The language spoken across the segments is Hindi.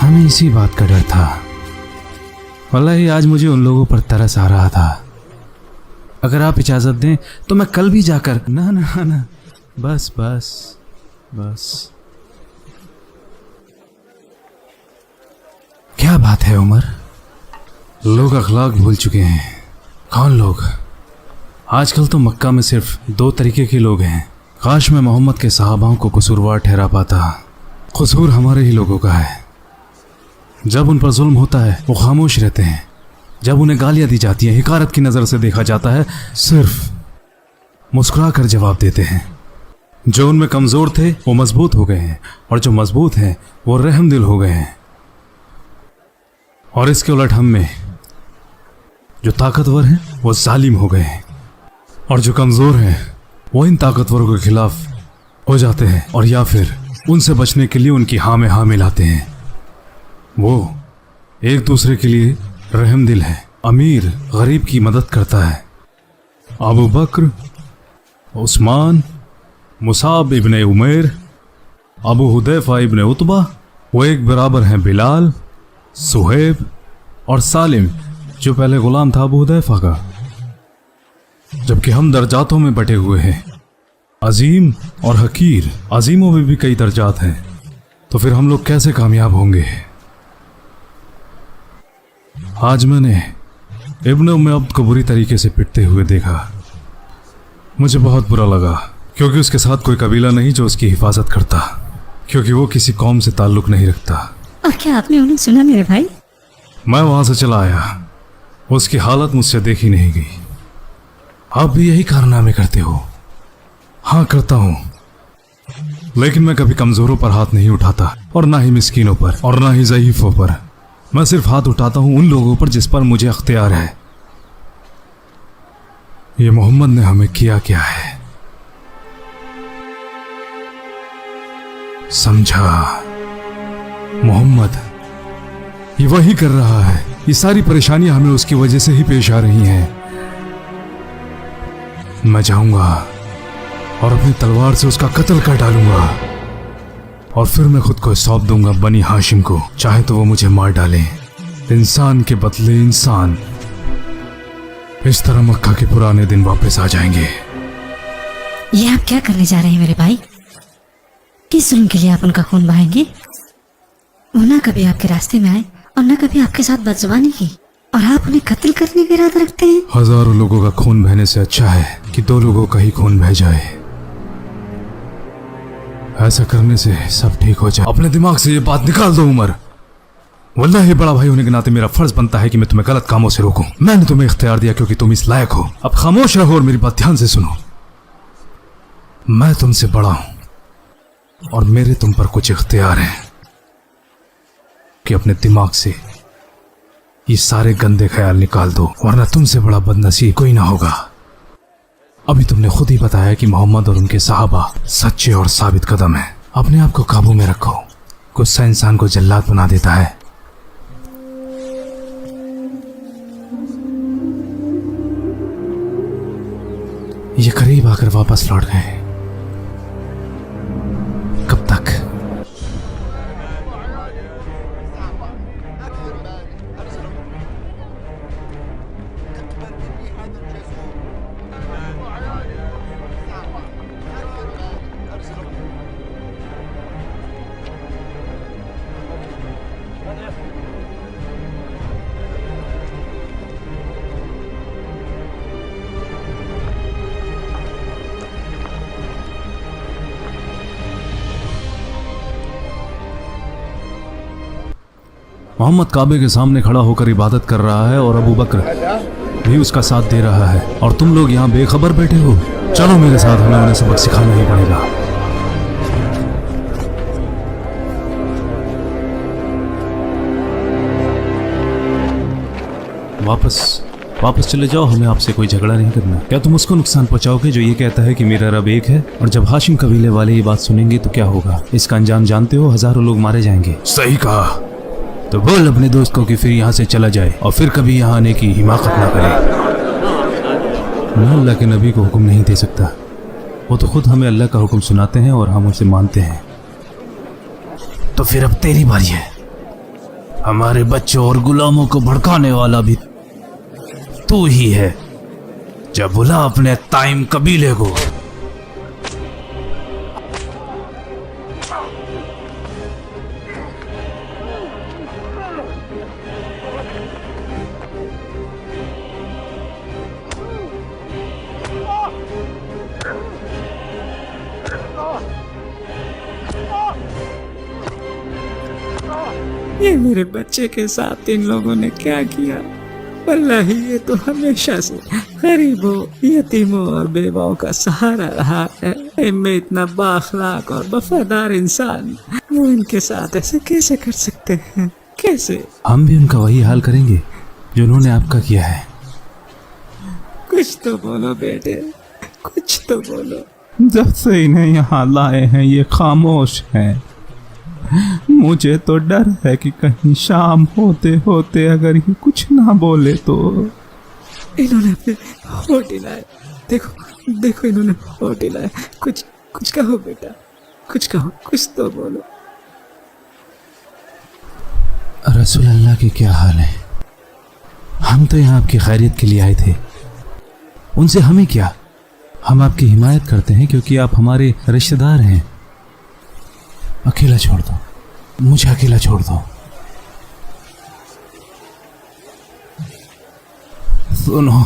हमें इसी बात का डर था। वल्लाही आज मुझे उन लोगों पर तरस आ रहा था। अगर आप इजाज़त दें तो मैं कल भी जाकर। ना ना ना, बस बस बस। क्या बात है उमर, लोग अखलाक भूल चुके हैं। कौन लोग? आजकल तो मक्का में सिर्फ 2 तरीके के लोग हैं। काश मैं मोहम्मद के सहाबाओं को कसूरवार ठहरा पाता। कसूर हमारे ही लोगों का है। जब उन पर जुल्म होता है वो खामोश रहते हैं। जब उन्हें गालियां दी जाती हैं, हिकारत की नज़र से देखा जाता है, सिर्फ मुस्कुरा कर जवाब देते हैं। जो उनमें कमज़ोर थे वो मजबूत हो गए हैं, और जो मजबूत हैं वो रहमदिल हो गए हैं। और इसके उलट हम में जो ताकतवर हैं वो जालिम हो गए हैं, और जो कमज़ोर हैं वो इन ताकतवरों के खिलाफ हो जाते हैं, और या फिर उनसे बचने के लिए उनकी हाँ में हाँ मिलाते हैं। वो एक दूसरे के लिए रहमदिल है। अमीर गरीब की मदद करता है। अबू बकर, उस्मान, मुसाब इब्ने उमैर, अबू हुदैफा इब्ने उतबा, वो एक बराबर हैं बिलाल, सुहेब और सालिम, जो पहले गुलाम था अबू हुदैफा का। जबकि हम दर्जातों में बटे हुए हैं, अजीम और हकीर। अजीमों में भी कई दर्जात हैं, तो फिर हम लोग कैसे कामयाब होंगे? आज मैंने इब्न उम्मे अब्द को बुरी तरीके से पिटते हुए देखा। मुझे बहुत बुरा लगा, क्योंकि उसके साथ कोई कबीला नहीं जो उसकी हिफाजत करता, क्योंकि वो किसी कौम से ताल्लुक नहीं रखता। और क्या आपने उन्हें सुना मेरे भाई? मैं वहां से चला आया, उसकी हालत मुझसे देखी नहीं गई। आप भी यही कारनामे करते हो? हाँ, करता हूं, लेकिन मैं कभी कमजोरों पर हाथ नहीं उठाता, और ना ही मिस्कीनों पर, और ना ही ज़ईफों पर। मैं सिर्फ हाथ उठाता हूं उन लोगों पर जिस पर मुझे अख्तियार है। ये मोहम्मद ने हमें किया क्या है, समझा? मोहम्मद ये वही कर रहा है। ये सारी परेशानियां हमें उसकी वजह से ही पेश आ रही हैं। मैं जाऊंगा और अपनी तलवार से उसका कत्ल कर डालूंगा, और फिर मैं खुद को सौंप दूंगा बनी हाशिम को। चाहे तो वो मुझे मार डाले। इंसान के बदले इंसान। इस तरह मक्का के पुराने दिन वापस आ जाएंगे। ये आप क्या करने जा रहे हैं मेरे भाई? किस जुल्म के लिए आप उनका खून बहाएंगे? वो ना कभी आपके रास्ते में आए और ना कभी आपके साथ बदजुबानी की, और आप उन्हें कत्ल करने का इरादा रखते हैं। हजारों लोगों का खून बहने से अच्छा है कि 2 लोगों का ही खून बह जाए। ऐसा करने से सब ठीक हो जाए। अपने दिमाग से ये बात निकाल दो उमर। वल्लाही बड़ा भाई होने के नाते मेरा फर्ज बनता है कि मैं तुम्हें गलत कामों से रोकूं। मैंने तुम्हें इख्तियार दिया क्योंकि तुम इस लायक हो। अब खामोश रहो और मेरी बात ध्यान से सुनो। मैं तुमसे बड़ा हूं, और मेरे तुम पर कुछ इख्तियार हैं कि अपने दिमाग से ये सारे गंदे ख्याल निकाल दो, वरना तुमसे बड़ा बदनसीब कोई ना होगा। अभी तुमने खुद ही बताया कि मोहम्मद और उनके सहाबा सच्चे और साबित कदम हैं। अपने आप को काबू में रखो। गुस्सा इंसान को जल्लाद बना देता है। ये करीब आकर वापस लौट गए। कब तक? मोहम्मद काबे के सामने खड़ा होकर इबादत कर रहा है, और अबू बकर भी उसका साथ दे रहा है, और तुम लोग यहाँ बेखबर बैठे हो। चलो मेरे साथ, हमें उन्हें सबक सिखाना ही पड़ेगा। वापस चले जाओ, हमें आपसे कोई झगड़ा नहीं करना। क्या तुम उसको नुकसान पहुंचाओगे जो ये कहता है कि मेरा रब एक है? और जब हाशिम कबीले वाले ये बात सुनेंगे तो क्या होगा? इसका अंजाम जानते हो, हजारों लोग मारे जाएंगे। सही कहा। तो बोल अपने दोस्त को कि फिर यहाँ से चला जाए और फिर कभी यहाँ आने की हिमाकत ना करे। मैं अल्लाह के नबी को हुक्म नहीं दे सकता, वो तो खुद हमें अल्लाह का हुक्म सुनाते हैं और हम उसे मानते हैं। तो फिर अब तेरी बारी है। हमारे बच्चों और गुलामों को भड़काने वाला भी तू ही है। जब बुला अपने ताइम कबीले को। ये मेरे बच्चे के साथ इन लोगों ने क्या किया? वल्लाही ये तो हमेशा से गरीबों, यतीमों और बेवाओं का सहारा रहा है। इनमें इतना बाखलाक और वफादार इंसान, वो इनके साथ ऐसे कैसे कर सकते हैं? कैसे? हम भी उनका वही हाल करेंगे जो उन्होंने आपका किया है। कुछ तो बोलो बेटे, कुछ तो बोलो। जब से इन्हें यहाँ लाए हैं ये खामोश हैं। मुझे तो डर है कि कहीं शाम होते होते अगर ये कुछ ना बोले तो। इन्होंने अपने होठ हिलाए, देखो देखो इन्होंने होठ हिलाए। कुछ कुछ कहो बेटा, कुछ कहो, कुछ तो बोलो। रसूल अल्लाह के क्या हाल है? हम तो यहाँ आपकी खैरियत के लिए आए थे, उनसे हमें क्या? हम आपकी हिमायत करते हैं क्योंकि आप हमारे रिश्तेदार हैं। अकेला छोड़ दो, मुझे अकेला छोड़ दो। सुनो,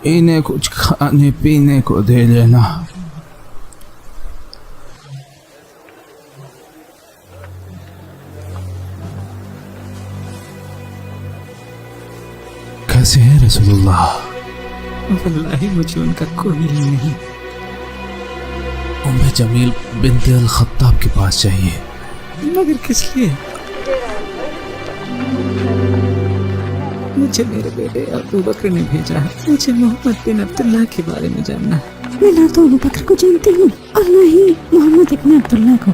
इन्हें कुछ खाने पीने को दे देना। कैसे हैं रसूलुल्लाह? वल्लाही मुझे उनका कोई नहीं। उम्मे जमील बिन्त अल खत्ताब के पास चाहिए। मगर किस लिए? मुझे मेरे बेटे अबू बकर ने भेजा है। मुझे मोहम्मद बिन अब्दुल्लाह के बारे में जानना है। मैं ना तो अबू बकर को जानती हूँ और ना ही मोहम्मद इब्न अब्दुल्लाह को।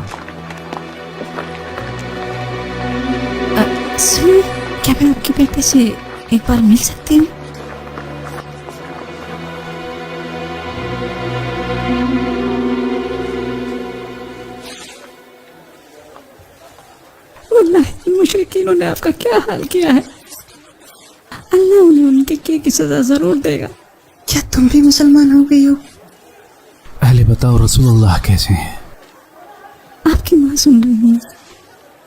सुनिए, क्या मैं आपके बेटे से एक बार मिल सकती हूँ? मुशरिकीनों ने आपका क्या हाल किया है? अल्लाह उन्हें उनके किए की सजा जरूर देगा। क्या तुम भी मुसलमान हो गई हो? पहले बताओ रसूलुल्लाह कैसे हैं? आपकी माँ सुन रही है।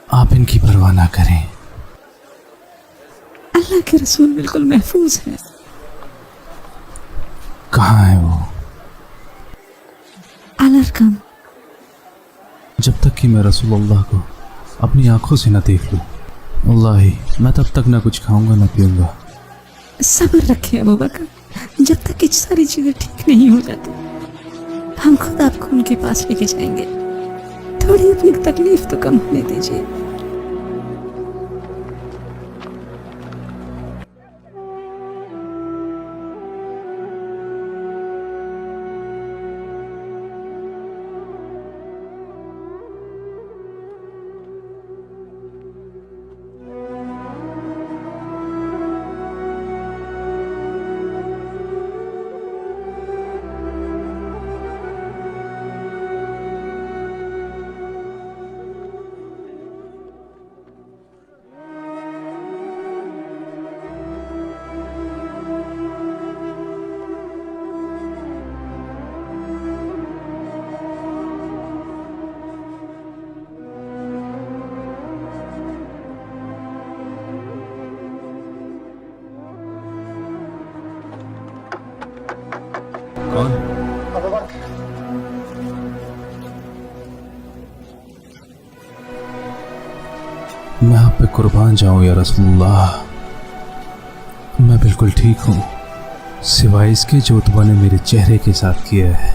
आप इनकी परवाह ना करें। अल्लाह के रसूल बिल्कुल महफूज हैं। कहाँ है वो? अलरकम। जब तक कि मैं रसूलुल्लाह को अपनी आंखों से न देख लूं, वल्लाही मैं तब तक ना कुछ खाऊंगा ना पीऊंगा। सब्र रखें अबू बकर, जब तक ये सारी चीजें ठीक नहीं हो जाती हम खुद आपको उनके पास लेके जाएंगे। थोड़ी अपनी तकलीफ तो कम होने दीजिए। कौन? अबू बकर। मैं आप पे कुर्बान जाऊं या रसूलुल्लाह। मैं बिल्कुल ठीक हूँ, सिवाय इसके जो तुबा ने मेरे चेहरे के साथ किया है।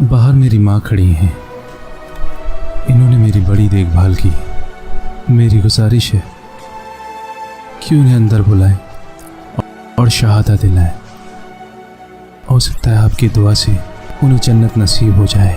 बाहर मेरी माँ खड़ी हैं, इन्होंने मेरी बड़ी देखभाल की। मेरी गुजारिश है कि उन्हें अंदर बुलाएं और शहादत दिलाएं। हो सकता है आपकी दुआ से उन्हें जन्नत नसीब हो जाए।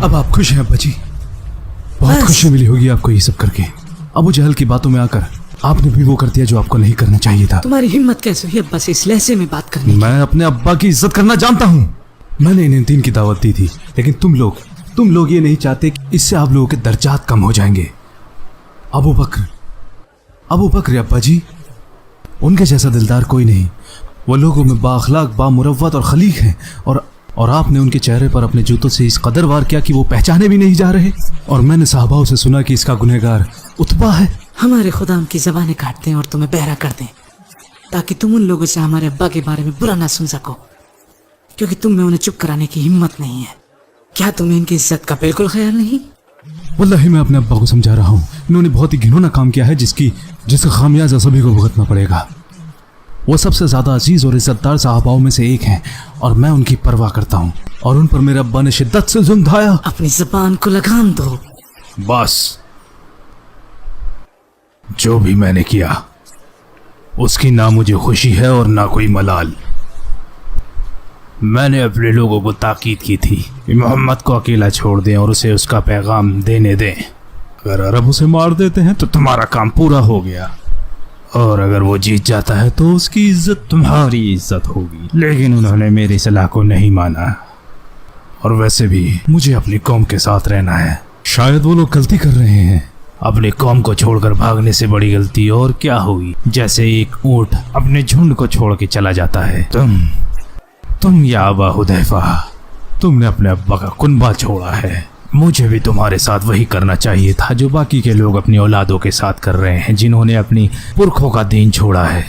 अब आप खुश हैं अब्बा जी? बहुत बस। खुशी मिली होगी आपको ये सब करके। अबू जहल की बातों में आकर आपने भी वो कर दिया जो आपको नहीं करना चाहिए था। तुम्हारी हिम्मत कैसे हुई अब्बा से इस लहजे में बात करने की? मैं अपने अब्बा की इज्जत करना जानता हूँ। मैंने इन्हें दीन की दावत दी थी, लेकिन तुम लोग ये नहीं चाहते कि इससे आप लोगों के दर्जात कम हो जाएंगे। अबू बकर अब्बा जी, उनके जैसा दिलदार कोई नहीं। वो लोगों में बाअखलाक, बामुरव्वत और खलीक हैं, और आपने उनके चेहरे पर अपने जूतों से इस कदर वार किया कि वो पहचाने भी नहीं जा रहे। और मैंने साहबाओं से सुना कि इसका गुनहगार उतबा है। हमारे खुदा उनकी जबानें काट दें और तुम्हें बहरा कर दें, ताकि तुम उन लोगों से हमारे अब्बा के बारे में बुरा ना सुन सको, क्योंकि तुम में उन्हें चुप कराने की हिम्मत नहीं है। क्या तुम्हें इनकी इज्जत का बिल्कुल ख्याल नहीं? वल्लाही मैं अपने अब्बा को समझा रहा हूँ, इन्होंने बहुत ही घिनौना काम किया है जिसका खामियाजा सभी को भुगतना पड़ेगा। वो सबसे ज्यादा अजीज और इज्जतदार साहबाओं में से एक हैं, और मैं उनकी परवाह करता हूँ, और उन पर मेरे अब्बा ने शिद्दत से जुल्म ढाया। अपनी जबान को लगाम दो। बस, जो भी मैंने किया उसकी ना मुझे खुशी है और ना कोई मलाल। मैंने अपने लोगों को ताकीद की थी कि मोहम्मद को अकेला छोड़ दें और उसे उसका पैगाम देने दें। अगर अरब उसे मार देते हैं तो तुम्हारा काम पूरा हो गया, और अगर वो जीत जाता है तो उसकी इज्जत तुम्हारी इज्जत होगी। लेकिन उन्होंने मेरी सलाह को नहीं माना, और वैसे भी मुझे अपनी कौम के साथ रहना है। शायद वो लोग गलती कर रहे हैं। अपनी कौम को छोड़कर भागने से बड़ी गलती और क्या होगी। जैसे एक ऊंट अपने झुंड को छोड़ के चला जाता है। तुम या अबा हुदैफा, तुमने अपने अब्बा का कुनबा छोड़ा है। मुझे भी तुम्हारे साथ वही करना चाहिए था जो बाकी के लोग अपनी औलादों के साथ कर रहे हैं, जिन्होंने अपनी पुरखों का दीन छोड़ा है।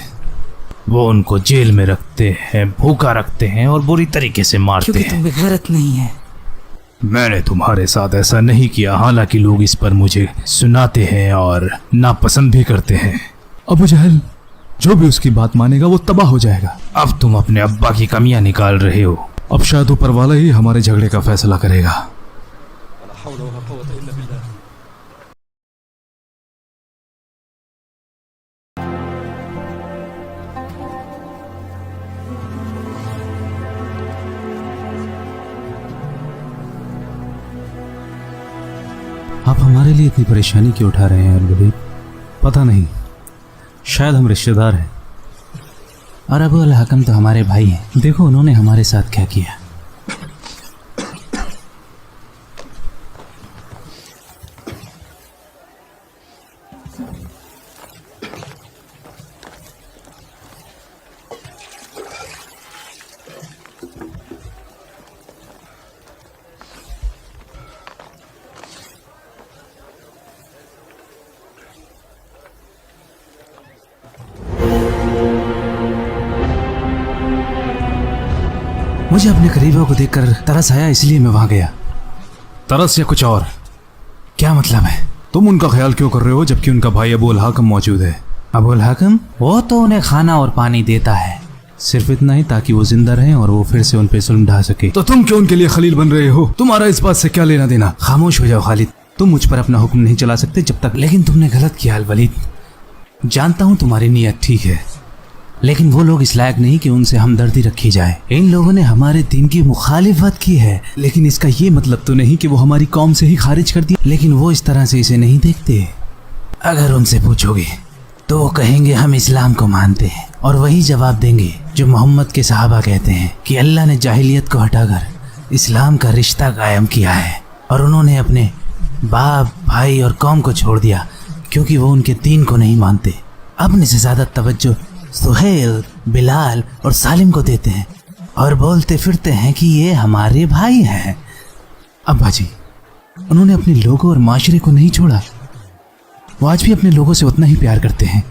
वो उनको जेल में रखते हैं, भूखा रखते हैं और बुरी तरीके से मारते क्योंकि हैं। तुम्हें गैरत नहीं है। मैंने तुम्हारे साथ ऐसा नहीं किया, हालांकि लोग इस पर मुझे सुनाते हैं और नापसंद भी करते हैं। अबू जहल जो भी उसकी बात मानेगा वो तबाह हो जाएगा। अब तुम अपने अब्बा की कमियां निकाल रहे हो। अब शायद ऊपर वाला ही हमारे झगड़े का फैसला करेगा। आप हमारे लिए इतनी परेशानी क्यों उठा रहे हैं अल-वलीद? पता नहीं, शायद हम रिश्तेदार हैं। और अबू अल-हकम तो हमारे भाई हैं। देखो उन्होंने हमारे साथ क्या किया। मुझे अपने करीबों को देखकर तरस आया, इसलिए मैं वहां गया। तरस या कुछ और? क्या मतलब है? तुम उनका ख्याल क्यों कर रहे हो जबकि उनका भाई अबू अल-हकम मौजूद है? अबू अल-हकम? वो तो उन्हें खाना और पानी देता है, सिर्फ इतना ही, ताकि वो जिंदा रहें और वो फिर से उन पे जुल्म ढा सके। तो तुम क्यों उनके लिए खलील बन रहे हो? तुम्हारा इस बात से क्या लेना देना? खामोश हो जाओ खालिद, तुम मुझ पर अपना हुक्म नहीं चला सकते जब तक। लेकिन तुमने गलत किया अल-वलीद। जानता हूँ तुम्हारी नीयत ठीक है, लेकिन वो लोग इस लायक नहीं कि उनसे हमदर्दी रखी जाए। इन लोगों ने हमारे दीन की मुखालिफत की है, लेकिन इसका ये मतलब तो नहीं कि वो हमारी कौम से ही खारिज कर दिया। लेकिन वो इस तरह से इसे नहीं देखते। अगर उनसे पूछोगे तो वो कहेंगे हम इस्लाम को मानते हैं, और वही जवाब देंगे जो मोहम्मद के सहाबा कहते हैं कि अल्लाह ने जाहिलियत को हटाकर इस्लाम का रिश्ता कायम किया है, और उन्होंने अपने बाप, भाई और कौम को छोड़ दिया क्योंकि वो उनके दीन को नहीं मानते। अपने से ज्यादा तवज्जो सुहेल, बिलाल और सालिम को देते हैं और बोलते फिरते हैं कि ये हमारे भाई हैं। अब्बा जी, उन्होंने अपने लोगों और माशरे को नहीं छोड़ा, वो आज भी अपने लोगों से उतना ही प्यार करते हैं,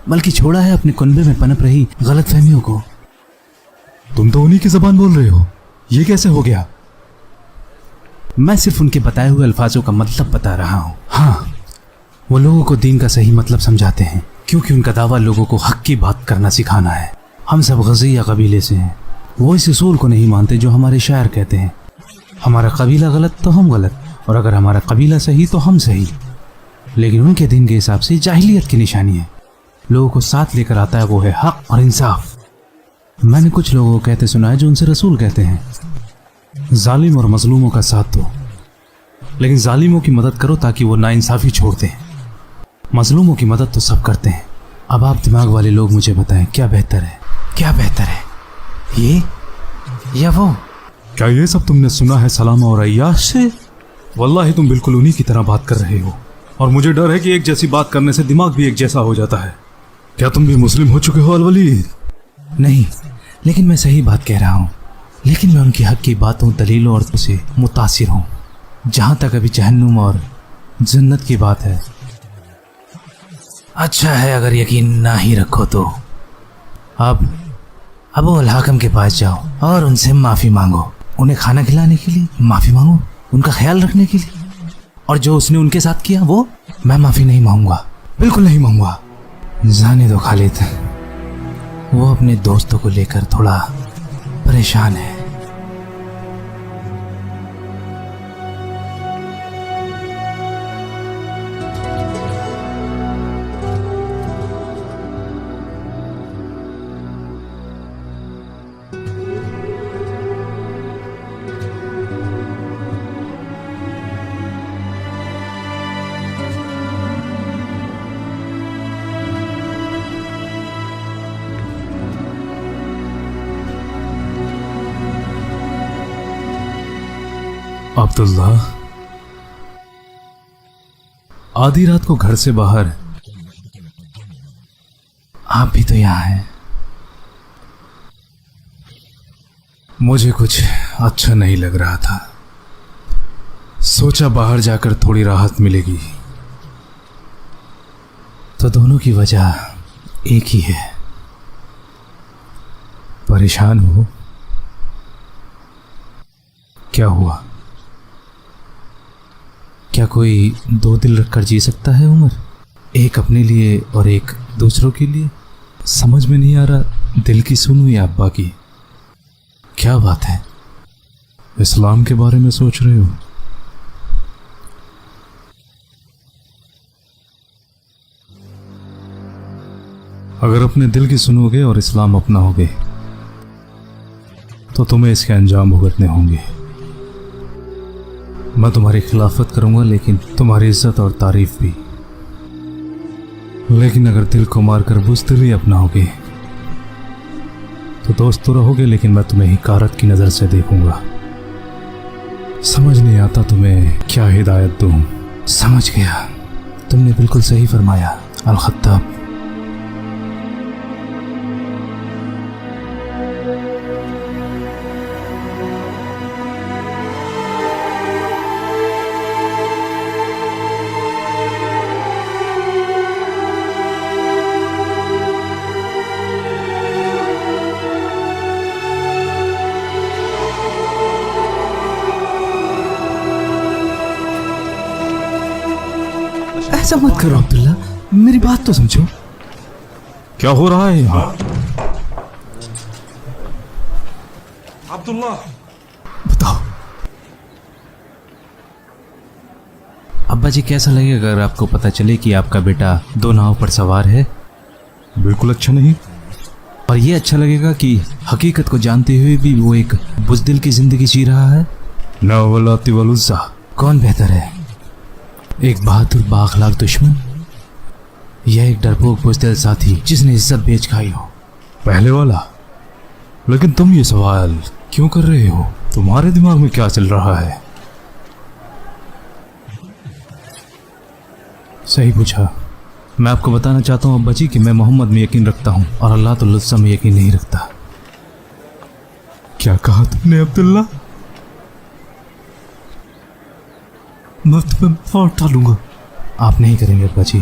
बल्कि छोड़ा है अपने कुनबे में पनप रही गलतफहमियों को। तुम तो उन्हीं की जबान बोल रहे हो, ये कैसे हो गया? मैं सिर्फ उनके बताए हुए अल्फाजों का मतलब बता रहा हूँ। हाँ, वो लोगों को दीन का सही मतलब समझाते हैं, क्योंकि उनका दावा लोगों को हक की बात करना सिखाना है। हम सब गज़िया कबीले से हैं। वो इस उसूल को नहीं मानते जो हमारे शायर कहते हैं, हमारा कबीला गलत तो हम गलत, और अगर हमारा कबीला सही तो हम सही। लेकिन उनके दिन के हिसाब से जाहिलियत की निशानी है, लोगों को साथ लेकर आता है वो है हक और इंसाफ। मैंने कुछ लोगों को कहते सुना है जो उनसे रसूल कहते हैं, जालिम और मजलूमों का साथ दो, लेकिन जालिमों की मदद करो ताकि वो नाइंसाफ़ी छोड़ दें। मजलूमों की मदद तो सब करते हैं। अब आप दिमाग वाले लोग मुझे बताएं, क्या बेहतर है? क्या बेहतर है, ये या वो? क्या ये सब तुमने सुना है सलामा और अय्याश से? वल्लाही तुम बिल्कुल उन्हीं की तरह बात कर रहे हो, और मुझे डर है कि एक जैसी बात करने से दिमाग भी एक जैसा हो जाता है। क्या तुम भी मुस्लिम हो चुके हो अलवली? नहीं, लेकिन मैं सही बात कह रहा हूँ। लेकिन मैं उनकी हक की बातों, दलीलों और से मुतासिर हूँ। जहाँ तक अभी जहन्नुम और जन्नत की बात है, अच्छा है अगर यकीन ना ही रखो तो अब वो अल-हाकम के पास जाओ और उनसे माफ़ी मांगो। उन्हें खाना खिलाने के लिए माफ़ी मांगो, उनका ख्याल रखने के लिए, और जो उसने उनके साथ किया वो मैं माफ़ी नहीं मांगूंगा, बिल्कुल नहीं मांगूंगा। जाने दो खालिद, वो अपने दोस्तों को लेकर थोड़ा परेशान है। अब्दुल्ला, आधी रात को घर से बाहर, आप भी तो यहाँ हैं। मुझे कुछ अच्छा नहीं लग रहा था। सोचा बाहर जाकर थोड़ी राहत मिलेगी। तो दोनों की वजह एक ही है, परेशान हो? क्या हुआ? क्या कोई दो दिल रखकर जी सकता है उमर? एक अपने लिए और एक दूसरों के लिए? समझ में नहीं आ रहा, दिल की सुनो या अब्बा की? क्या बात है? इस्लाम के बारे में सोच रहे हो? अगर अपने दिल की सुनोगे और इस्लाम अपनाओगे तो तुम्हें इसके अंजाम भुगतने होंगे। मैं तुम्हारी खिलाफत करूंगा, लेकिन तुम्हारी इज्जत और तारीफ भी। लेकिन अगर दिल को मारकर बुज़दिली अपनाओगे तो दोस्त तो रहोगे, लेकिन मैं तुम्हें हिकारत की नज़र से देखूंगा। समझ नहीं आता तुम्हें क्या हिदायत दूं। समझ गया, तुमने बिल्कुल सही फरमाया अल-खत्ताब। ऐसा मत करो अब्दुल्ला, मेरी बात तो समझो। क्या हो रहा है यहाँ? अब्दुल्ला, बताओ अब्बा जी, कैसा लगेगा अगर आपको पता चले कि आपका बेटा दो नाव पर सवार है? बिल्कुल अच्छा नहीं। और ये अच्छा लगेगा कि हकीकत को जानते हुए भी वो एक बुज़दिल की जिंदगी जी रहा है। ना वलाती वलुज़्ज़ा। कौन बेहतर है, एक बहादुर बाअखलाक दुश्मन या एक डरपोक बुज़दिल साथी जिसने इज्जत बेच खाई हो? पहले वाला। लेकिन तुम ये सवाल क्यों कर रहे हो? तुम्हारे दिमाग में क्या चल रहा है? सही पूछा। मैं आपको बताना चाहता हूँ अब्बा जी कि मैं मोहम्मद में यकीन रखता हूँ और अल्लाह तो लुत्फ़ में यकीन नहीं रखता। क्या कहा तुमने अब्दुल्ला? मैं तुम्हें मार डालूंगा। आप नहीं करेंगे अब्बा जी।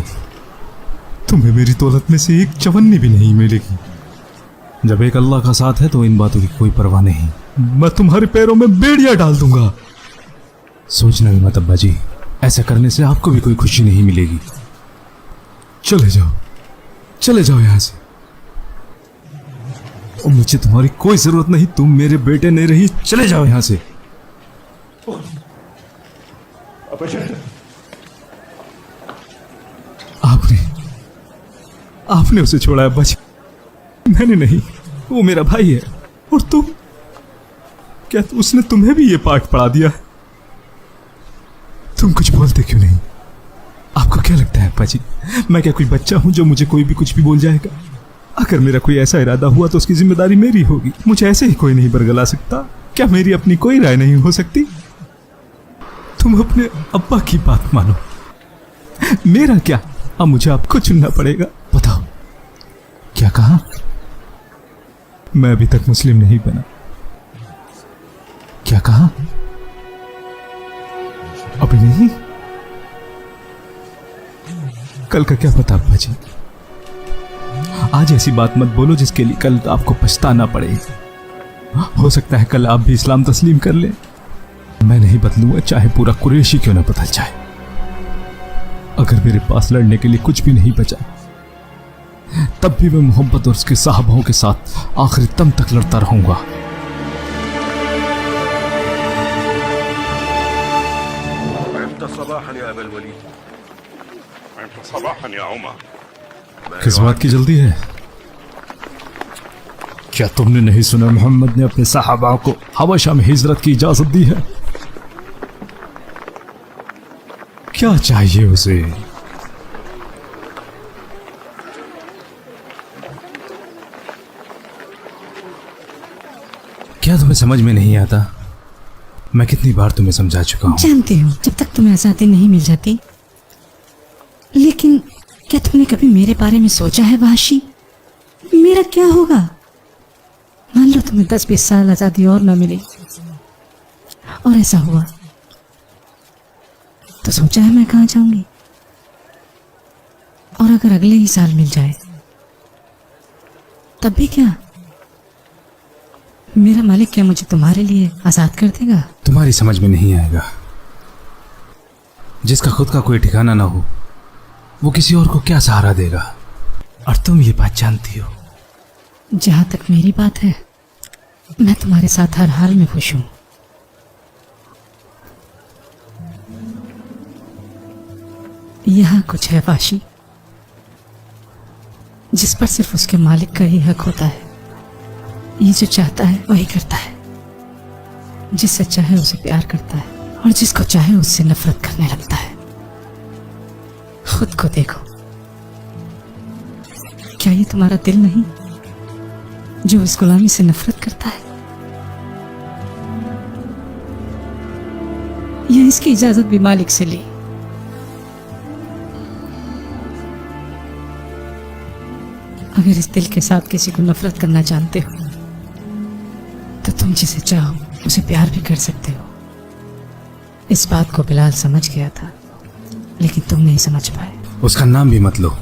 तुम्हें मेरी दौलत में से एक चवन्नी भी नहीं मिलेगी। जब एक अल्लाह का साथ है तो इन बातों की कोई परवाह नहीं। मैं तुम्हारे पैरों में बेड़िया डाल दूंगा। सोचना भी मत अब्बा जी, ऐसा करने से आपको भी कोई खुशी नहीं मिलेगी। चले जाओ, चले जाओ यहां से। और मुझे तुम्हारी कोई जरूरत नहीं, तुम मेरे बेटे नहीं रही। चले जाओ यहां से। आपने उसे छोड़ा अब्बा जी, मैंने नहीं। वो मेरा भाई है। और तुम, क्या उसने तुम्हें भी ये पाठ पढ़ा दिया है? तुम कुछ बोलते क्यों नहीं? आपको क्या लगता है अब्बा जी, मैं क्या कोई बच्चा हूं जो मुझे कोई भी कुछ भी बोल जाएगा? अगर मेरा कोई ऐसा इरादा हुआ तो उसकी जिम्मेदारी मेरी होगी। मुझे ऐसे ही कोई नहीं बरगला सकता। क्या मेरी अपनी कोई राय नहीं हो सकती? तुम अपने अब्बा की बात मानो, मेरा क्या? अब मुझे आपको चुनना पड़ेगा। बताओ क्या कहा? मैं अभी तक मुस्लिम नहीं बना। क्या कहा? अभी नहीं, कल का क्या पता अब्बा जी। आज ऐसी बात मत बोलो जिसके लिए कल आपको पछताना पड़े। हो सकता है कल आप भी इस्लाम तस्लीम कर लें। मैं नहीं बदलूंगा, चाहे पूरा कुरैशी क्यों ना बदल जाए। अगर मेरे पास लड़ने के लिए कुछ भी नहीं बचा, तब भी मैं मोहब्बत और उसके साहबाओं के साथ आखिरी दम तक लड़ता रहूंगा। किस बात की जल्दी है? क्या तुमने नहीं सुना मोहम्मद ने अपने साहबाओं को हबशा में हिजरत की इजाजत दी है? क्या चाहिए उसे? क्या तुम्हें समझ में नहीं आता? मैं कितनी बार तुम्हें समझा चुका हूं। जानती हूँ जब तक तुम्हें आज़ादी नहीं मिल जाती, लेकिन क्या तुमने कभी मेरे बारे में सोचा है वाशी? मेरा क्या होगा? मान लो तुम्हें 10-20 साल आज़ादी और ना मिली, और ऐसा हुआ तो सोचा है मैं कहाँ जाऊंगी? और अगर अगले ही साल मिल जाए तब भी क्या? मेरा मालिक क्या मुझे तुम्हारे लिए आजाद कर देगा? तुम्हारी समझ में नहीं आएगा। जिसका खुद का कोई ठिकाना ना हो, वो किसी और को क्या सहारा देगा? और तुम ये बात जानती हो। जहां तक मेरी बात है, मैं तुम्हारे साथ हर हाल में खुश हूं। यहां कुछ है वाशी जिस पर सिर्फ उसके मालिक का ही हक होता है। ये जो चाहता है वही करता है, जिससे चाहे उसे प्यार करता है, और जिसको चाहे उससे नफरत करने लगता है। खुद को देखो, क्या ये तुम्हारा दिल नहीं जो इस गुलामी से नफरत करता है? या इसकी इजाजत भी मालिक से ली? अगर इस दिल के साथ किसी को नफरत करना जानते हो तो तुम जिसे चाहो उसे प्यार भी कर सकते हो। इस बात को बिलाल समझ गया था, लेकिन तुम नहीं समझ पाए। उसका नाम भी मत लो।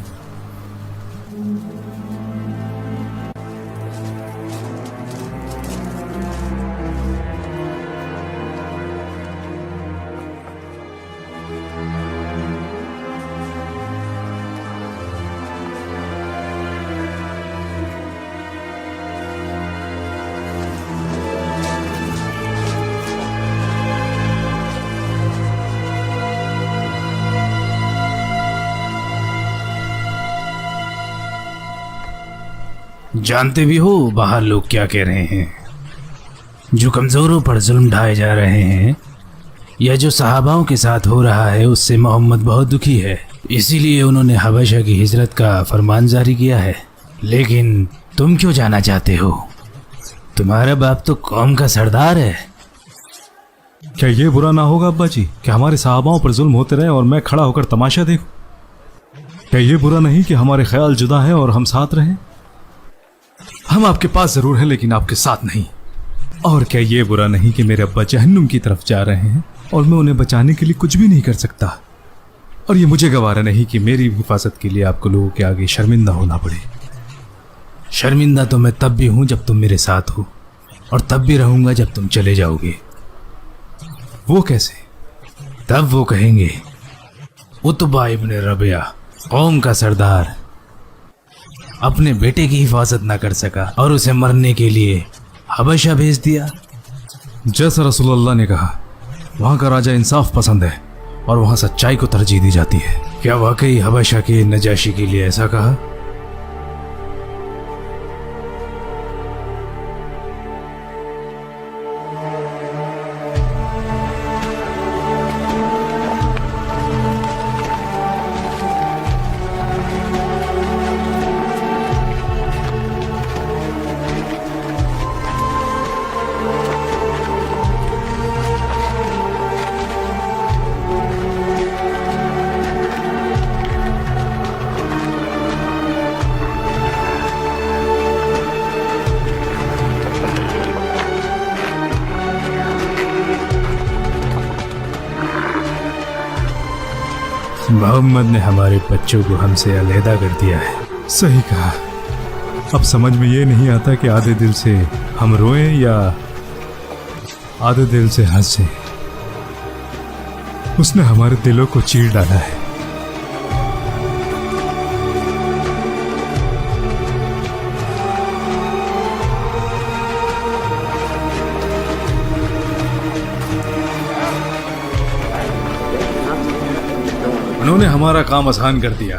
जानते भी हो बाहर लोग क्या कह रहे हैं? जो कमजोरों पर जुल्म ढाए जा रहे हैं, या जो सहाबाओं के साथ हो रहा है, उससे मोहम्मद बहुत दुखी है। इसीलिए उन्होंने हबशा की हिजरत का फरमान जारी किया है। लेकिन तुम क्यों जाना चाहते हो? तुम्हारा बाप तो कौम का सरदार है। क्या ये बुरा ना होगा अब्बा जी कि हमारे साहबाओं पर जुल्म होते रहे और मैं खड़ा होकर तमाशा देखूं? क्या ये बुरा नहीं कि हमारे ख्याल जुदा हैं और हम साथ रहें? हम आपके पास जरूर हैं लेकिन आपके साथ नहीं। और क्या ये बुरा नहीं कि मेरे अब्बा जहन्नुम की तरफ जा रहे हैं और मैं उन्हें बचाने के लिए कुछ भी नहीं कर सकता? और ये मुझे गवारा नहीं कि मेरी हिफाजत के लिए आपको लोगों के आगे शर्मिंदा होना पड़े। शर्मिंदा तो मैं तब भी हूं जब तुम मेरे साथ हो, और तब भी रहूंगा जब तुम चले जाओगे। वो कैसे? तब वो कहेंगे उतबा इब्न रबिया, कौम का सरदार, अपने बेटे की हिफाजत ना कर सका और उसे मरने के लिए हबशा भेज दिया। जैसा रसूलुल्लाह ने कहा, वहां का राजा इंसाफ पसंद है और वहां सच्चाई को तरजीह दी जाती है। क्या वाकई हबशा के नजाशी के लिए ऐसा कहा? मोहम्मद ने हमारे बच्चों को हमसे अलहदा कर दिया है। सही कहा। अब समझ में ये नहीं आता कि आधे दिल से हम रोएं या आधे दिल से हंसें। उसने हमारे दिलों को चीर डाला है। उन्होंने हमारा काम आसान कर दिया।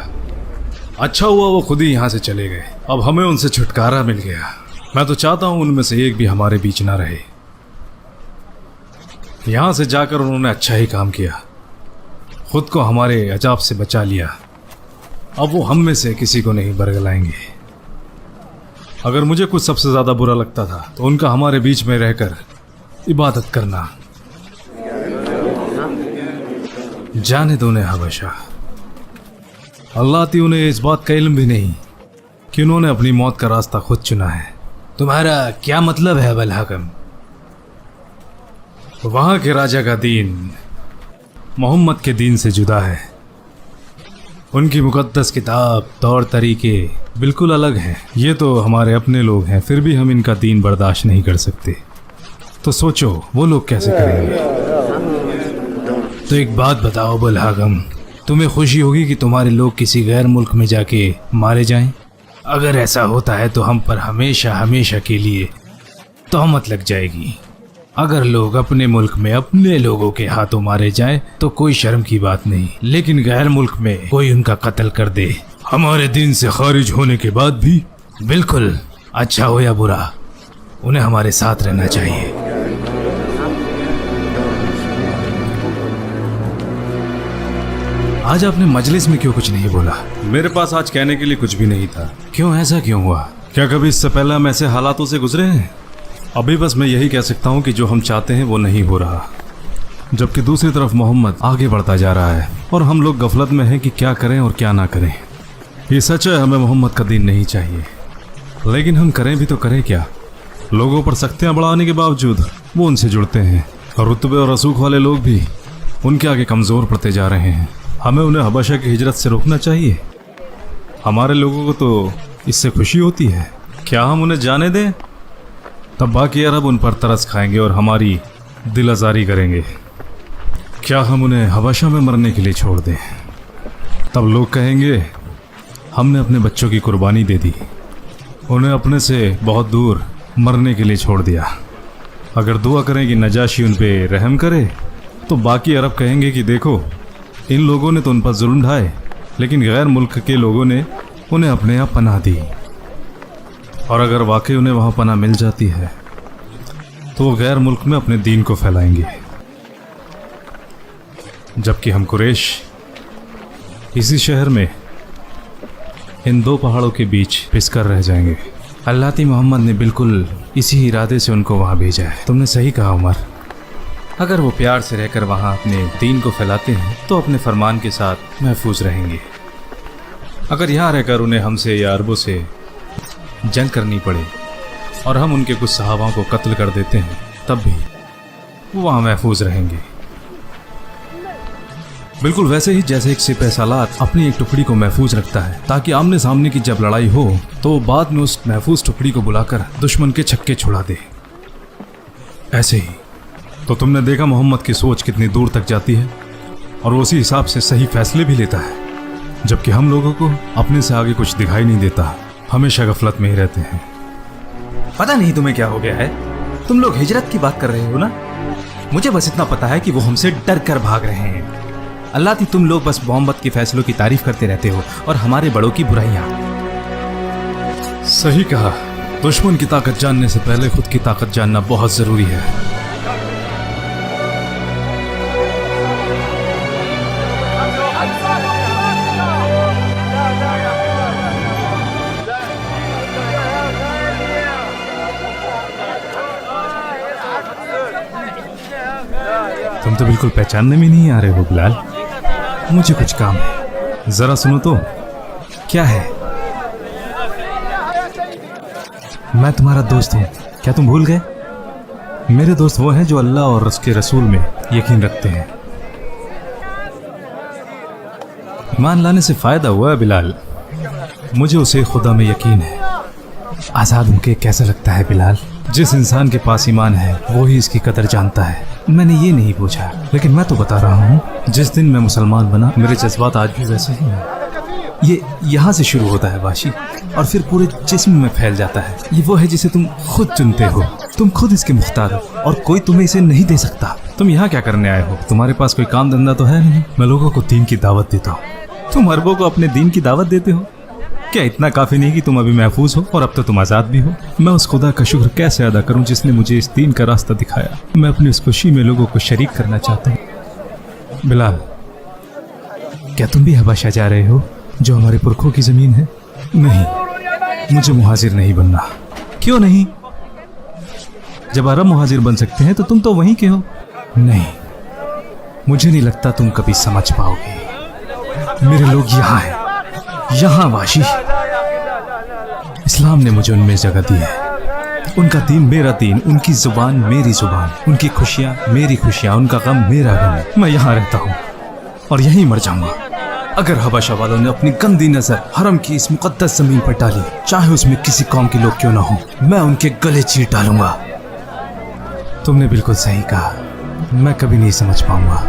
अच्छा हुआ वो खुद ही यहाँ से चले गए। अब हमें उनसे छुटकारा मिल गया। मैं तो चाहता हूँ उनमें से एक भी हमारे बीच ना रहे। यहाँ से जाकर उन्होंने अच्छा ही काम किया, खुद को हमारे अजाब से बचा लिया। अब वो हम में से किसी को नहीं बरगलाएंगे। अगर मुझे कुछ सबसे ज़्यादा बुरा लगता था तो उनका हमारे बीच में रहकर इबादत करना। जाने दो उन्हें हबशा। अल्लाह ती उन्हें इस बात का इल्म भी नहीं कि उन्होंने अपनी मौत का रास्ता खुद चुना है। तुम्हारा क्या मतलब है अबुल हकम? वहां के राजा का दीन मोहम्मद के दीन से जुदा है। उनकी मुकद्दस किताब, तौर तरीके बिल्कुल अलग हैं। ये तो हमारे अपने लोग हैं, फिर भी हम इनका दीन बर्दाश्त नहीं कर सकते। तो सोचो वो लोग कैसे करेंगे। तो एक बात बताओ अबुल हकम, तुम्हें खुशी होगी कि तुम्हारे लोग किसी गैर मुल्क में जाके मारे जाएं? अगर ऐसा होता है तो हम पर हमेशा हमेशा के लिए तहमत लग जाएगी। अगर लोग अपने मुल्क में अपने लोगों के हाथों मारे जाएं तो कोई शर्म की बात नहीं, लेकिन गैर मुल्क में कोई उनका कत्ल कर दे हमारे दीन से खारिज होने के बाद भी, बिल्कुल अच्छा हो या बुरा, उन्हें हमारे साथ रहना चाहिए। आज आपने मजलिस में क्यों कुछ नहीं बोला? मेरे पास आज कहने के लिए कुछ भी नहीं था। क्यों, ऐसा क्यों हुआ? क्या कभी इससे पहले हम ऐसे हालातों से गुजरे हैं? अभी बस मैं यही कह सकता हूँ कि जो हम चाहते हैं वो नहीं हो रहा, जबकि दूसरी तरफ मोहम्मद आगे बढ़ता जा रहा है और हम लोग गफलत में हैं कि क्या करें और क्या ना करें। ये सच है, हमें मोहम्मद का दीन नहीं चाहिए, लेकिन हम करें भी तो करें क्या? लोगों पर सख्तियाँ बढ़ाने के बावजूद वो उनसे जुड़ते हैं और रुतबे और रसूख वाले लोग भी उनके आगे कमज़ोर पड़ते जा रहे हैं। हमें उन्हें हबशा की हिजरत से रोकना चाहिए। हमारे लोगों को तो इससे खुशी होती है। क्या हम उन्हें जाने दें? तब बाकी अरब उन पर तरस खाएंगे और हमारी दिल आज़ारी करेंगे। क्या हम उन्हें हबशा में मरने के लिए छोड़ दें? तब लोग कहेंगे हमने अपने बच्चों की कुर्बानी दे दी, उन्हें अपने से बहुत दूर मरने के लिए छोड़ दिया। अगर दुआ करें कि नजाशी उन पे रहम करे तो बाकी अरब कहेंगे कि देखो, इन लोगों ने तो उन पर जुल्म ढाए, लेकिन गैर मुल्क के लोगों ने उन्हें अपने यहाँ पनाह दी। और अगर वाकई उन्हें वहाँ पनाह मिल जाती है तो वो गैर मुल्क में अपने दीन को फैलाएंगे, जबकि हम कुरैश इसी शहर में इन दो पहाड़ों के बीच पिसकर रह जाएंगे। अल्लाह ती मोहम्मद ने बिल्कुल इसी इरादे से उनको वहाँ भेजा है। तुमने सही कहा उमर। अगर वो प्यार से रहकर वहाँ अपने दीन को फैलाते हैं तो अपने फरमान के साथ महफूज रहेंगे। अगर यहाँ रहकर उन्हें हमसे या अरबों से जंग करनी पड़े और हम उनके कुछ सहाबाओं को कत्ल कर देते हैं, तब भी वो वहाँ महफूज रहेंगे। बिल्कुल वैसे ही जैसे एक सिपह सालार अपनी एक टुकड़ी को महफूज रखता है ताकि आमने सामने की जब लड़ाई हो तो बाद में उस महफूज टुकड़ी को बुलाकर दुश्मन के छक्के छुड़ा दे। ऐसे ही तो तुमने देखा मोहम्मद की सोच कितनी दूर तक जाती है और वो उसी हिसाब से सही फैसले भी लेता है, जबकि हम लोगों को अपने से आगे कुछ दिखाई नहीं देता, हमेशा गफलत में ही रहते हैं। पता नहीं तुम्हें क्या हो गया है, तुम लोग हिजरत की बात कर रहे हो ना। मुझे बस इतना पता है कि वो हमसे डर कर भाग रहे हैं। अल्लाह थी तुम लोग बस मोहम्मद के फैसलों की तारीफ करते रहते हो और हमारे बड़ों की बुराइयां। सही कहा, दुश्मन की ताकत जानने से पहले खुद की ताकत जानना बहुत जरूरी है। तुम तो बिल्कुल पहचानने में नहीं आ रहे हो बिलाल। मुझे कुछ काम है, जरा सुनो तो। क्या है? मैं तुम्हारा दोस्त हूँ, क्या तुम भूल गए? मेरे दोस्त वो हैं जो अल्लाह और उसके रसूल में यकीन रखते हैं। ईमान लाने से फायदा हुआ है बिलाल, मुझे उसे खुदा में यकीन है। आज़ाद होके कैसा लगता है बिलाल? जिस इंसान के पास ईमान है वो ही इसकी कदर जानता है। मैंने ये नहीं पूछा, लेकिन मैं तो बता रहा हूँ जिस दिन मैं मुसलमान बना मेरे जज्बात आज भी वैसे ही हैं। ये यहाँ से शुरू होता है वाशी और फिर पूरे जिस्म में फैल जाता है। ये वो है जिसे तुम खुद चुनते हो, तुम खुद इसके मुख्तार हो और कोई तुम्हें इसे नहीं दे सकता। तुम यहाँ क्या करने आए हो? तुम्हारे पास कोई काम धंधा तो है नहीं? मैं लोगों को दीन की दावत देता हूँ। तुम अरबों को अपने दीन की दावत देते हो? क्या इतना काफी नहीं कि तुम अभी महफूज हो और अब तो तुम आजाद भी हो? मैं उस खुदा का शुक्र कैसे अदा करूं जिसने मुझे इस दीन का रास्ता दिखाया। मैं अपनी इस खुशी में लोगों को शरीक करना चाहता हूं। बिलाल, क्या तुम भी हबशा जा रहे हो जो हमारे पुरखों की जमीन है? नहीं, मुझे मुहाजिर नहीं बनना। क्यों नहीं? जब अरब मुहाजिर बन सकते हैं तो तुम तो वहीं के हो। नहीं, मुझे नहीं लगता तुम कभी समझ पाओगे। मेरे लोग यहाँ हैं, यहाँ वाशी। इस्लाम ने मुझे उनमें जगह दी है। उनका दीन मेरा दीन, उनकी जुबान मेरी जुबान, उनकी खुशियाँ मेरी खुशियाँ, उनका गम मेरा गम। मैं यहाँ रहता हूँ और यहीं मर जाऊंगा। अगर हबशा वालों ने अपनी गंदी नजर हरम की इस मुकद्दस जमीन पर डाली, चाहे उसमें किसी कौम के लोग क्यों ना हो, मैं उनके गले चीर डालूंगा। तुमने बिल्कुल सही कहा, मैं कभी नहीं समझ पाऊंगा।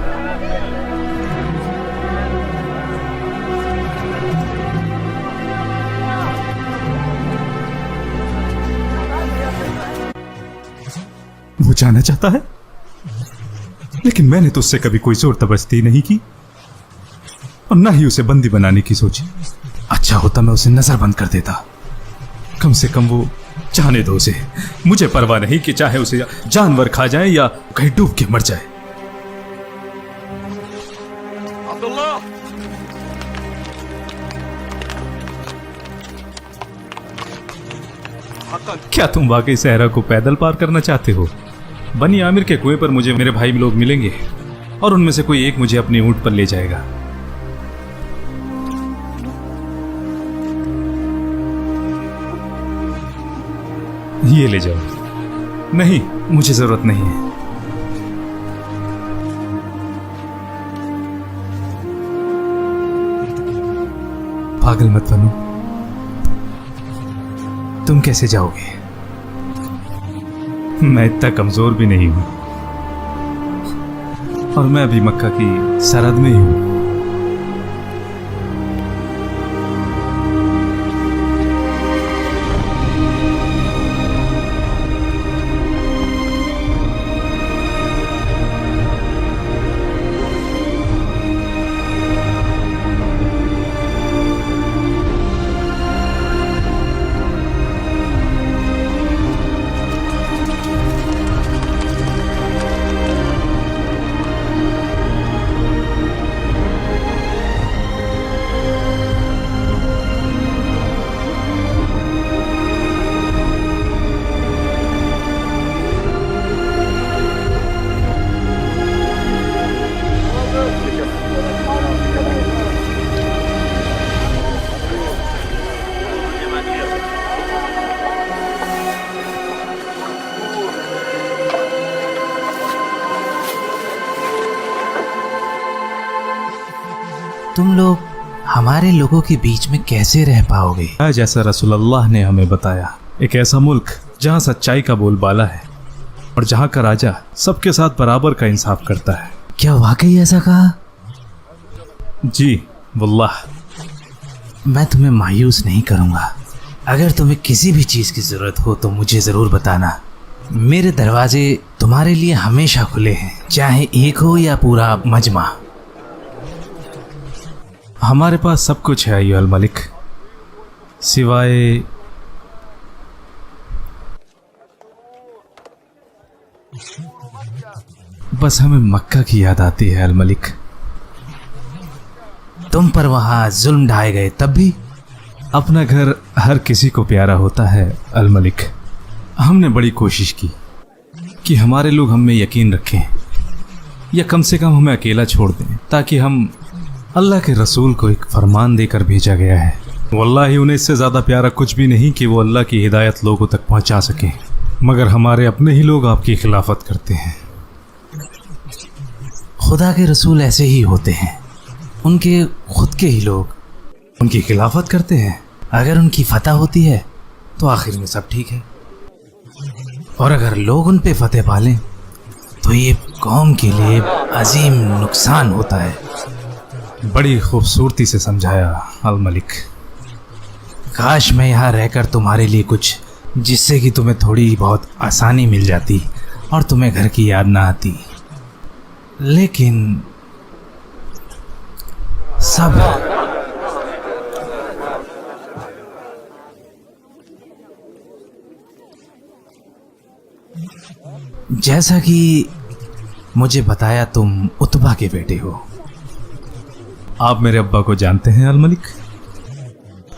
वो जाना चाहता है, लेकिन मैंने तो उससे कभी कोई जोर जबरदस्ती नहीं की और ना ही उसे बंदी बनाने की सोची। अच्छा होता मैं उसे नजरबंद कर देता। कम से कम वो जाने दो उसे। मुझे परवाह नहीं कि चाहे उसे जानवर खा जाए या कहीं डूब के मर जाए। अब्दुल्ला, क्या तुम वाकई सहरा को पैदल पार करना चाहते हो? बनी आमिर के कुएं पर मुझे मेरे भाई लोग मिलेंगे और उनमें से कोई एक मुझे अपनी ऊंट पर ले जाएगा। ये ले जाओ। नहीं, मुझे जरूरत नहीं है। पागल मत बनो। तुम कैसे जाओगे? मैं इतना कमजोर भी नहीं हूं और मैं अभी मक्का की सरहद में ही हूं। तुम लोग हमारे लोगों के बीच में कैसे रह पाओगे? जैसा रसूलुल्लाह ने हमें बताया, एक ऐसा मुल्क जहाँ सच्चाई का बोलबाला है और जहाँ का राजा सबके साथ बराबर का इंसाफ करता है। क्या वाकई ऐसा कहा? जी वल्लाह। मैं तुम्हें मायूस नहीं करूंगा। अगर तुम्हें किसी भी चीज की जरूरत हो तो मुझे जरूर बताना। मेरे दरवाजे तुम्हारे लिए हमेशा खुले हैं, चाहे एक हो या पूरा मजमा। हमारे पास सब कुछ है अय्युहल मलिक, सिवाय बस हमें मक्का की याद आती है अल मलिक। तुम पर वहां जुल्म ढाए गए तब भी? अपना घर हर किसी को प्यारा होता है अल मलिक। हमने बड़ी कोशिश की कि हमारे लोग हम में यकीन रखें, या कम से कम हमें अकेला छोड़ दें, ताकि हम अल्लाह के रसूल को एक फरमान देकर भेजा गया है। वल्लाही उन्हें इससे ज़्यादा प्यारा कुछ भी नहीं कि वो अल्लाह की हिदायत लोगों तक पहुंचा सकें, मगर हमारे अपने ही लोग आपकी खिलाफत करते हैं। खुदा के रसूल ऐसे ही होते हैं, उनके खुद के ही लोग उनकी खिलाफत करते हैं। अगर उनकी फतह होती है तो आखिर में सब ठीक है, और अगर लोग उन पे फतेह पालें तो ये कौम के लिए अजीम नुकसान होता है। बड़ी खूबसूरती से समझाया अल मलिक। काश मैं यहाँ रहकर तुम्हारे लिए कुछ, जिससे कि तुम्हें थोड़ी बहुत आसानी मिल जाती और तुम्हें घर की याद ना आती, लेकिन सब जैसा कि मुझे बताया तुम उतबा के बेटे हो। आप मेरे अब्बा को जानते हैं अल मलिक?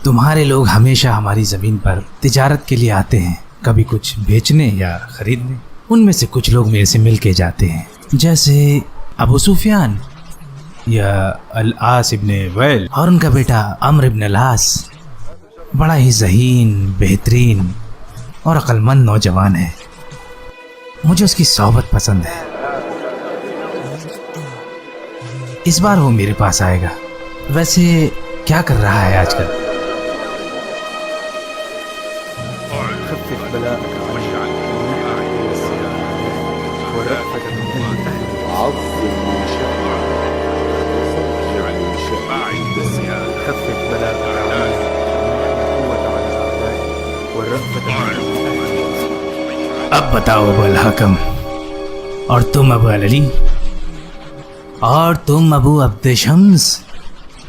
तुम्हारे लोग हमेशा हमारी ज़मीन पर तिजारत के लिए आते हैं, कभी कुछ बेचने या खरीदने। उनमें से कुछ लोग मेरे से मिल के जाते हैं, जैसे अबू सुफियान या अल आस इब्ने वैल और उनका बेटा अम्र इब्न अल आस। बड़ा ही ज़हीन, बेहतरीन और अक्लमंद नौजवान है। मुझे उसकी सोहबत पसंद है। इस बार वो मेरे पास आएगा। वैसे क्या कर रहा है आजकल? अब बताओ अबू अल हकम, और तुम अबू अल अली, और तुम अबू अब्द शम्स,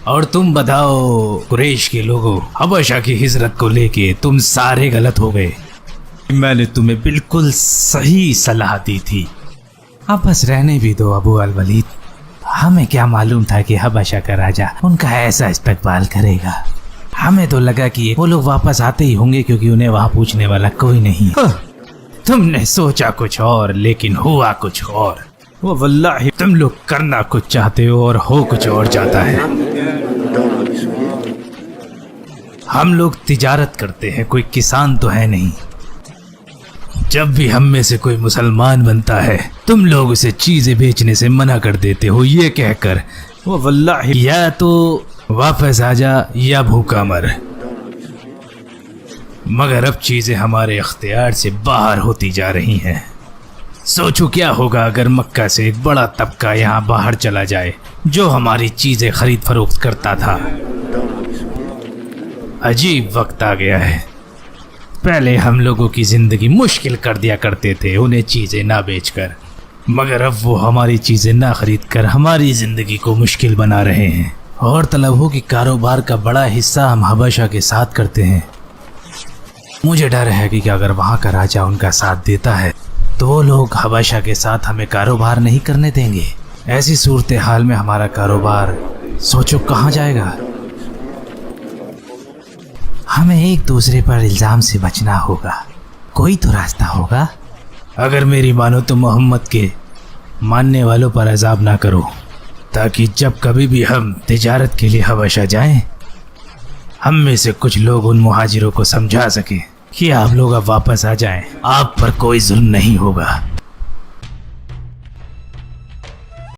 और तुम बताओ कुरैश के लोगों, हबशा की हिजरत को लेके तुम सारे गलत हो गए। मैंने तुम्हें बिल्कुल सही सलाह दी थी। अब बस रहने भी दो अबू अल वलीद। हमें क्या मालूम था कि हबशा का राजा उनका ऐसा इस्तकबाल करेगा। हमें तो लगा कि वो लोग वापस आते ही होंगे, क्योंकि उन्हें वहां पूछने वाला कोई नहीं। तुमने सोचा कुछ और, लेकिन हुआ कुछ और। वो वल्लाही तुम लोग करना कुछ चाहते हो और हो कुछ और जाता है। हम लोग तिजारत करते हैं, कोई किसान तो है नहीं। जब भी हम में से कोई मुसलमान बनता है, तुम लोग उसे चीजें बेचने से मना कर देते हो, ये कहकर वो वल्लाही या तो वापस आ जा या भूखा मर। मगर अब चीजें हमारे अख्तियार से बाहर होती जा रही हैं। सोचो क्या होगा अगर मक्का से एक बड़ा तबका यहाँ बाहर चला जाए, जो हमारी चीजें खरीद फरोख्त करता था। अजीब वक्त आ गया है। पहले हम लोगों की जिंदगी मुश्किल कर दिया करते थे उन्हें चीजें ना बेचकर, मगर अब वो हमारी चीजें ना खरीद कर हमारी जिंदगी को मुश्किल बना रहे हैं। और तलब हो कि कारोबार का बड़ा हिस्सा हम हबशा के साथ करते हैं। मुझे डर है कि अगर वहाँ का राजा उनका साथ देता है तो वो लोग हबशा के साथ हमें कारोबार नहीं करने देंगे। ऐसी सूरत हाल में हमारा कारोबार सोचो कहाँ जाएगा। हमें एक दूसरे पर इल्ज़ाम से बचना होगा, कोई तो रास्ता होगा। अगर मेरी मानो तो मोहम्मद के मानने वालों पर अजाब ना करो, ताकि जब कभी भी हम तिजारत के लिए हबशा जाएं, हम में से कुछ लोग उन मुहाजिरों को समझा सके कि आप लोग अब वापस आ जाएं, आप पर कोई जुल्म नहीं होगा।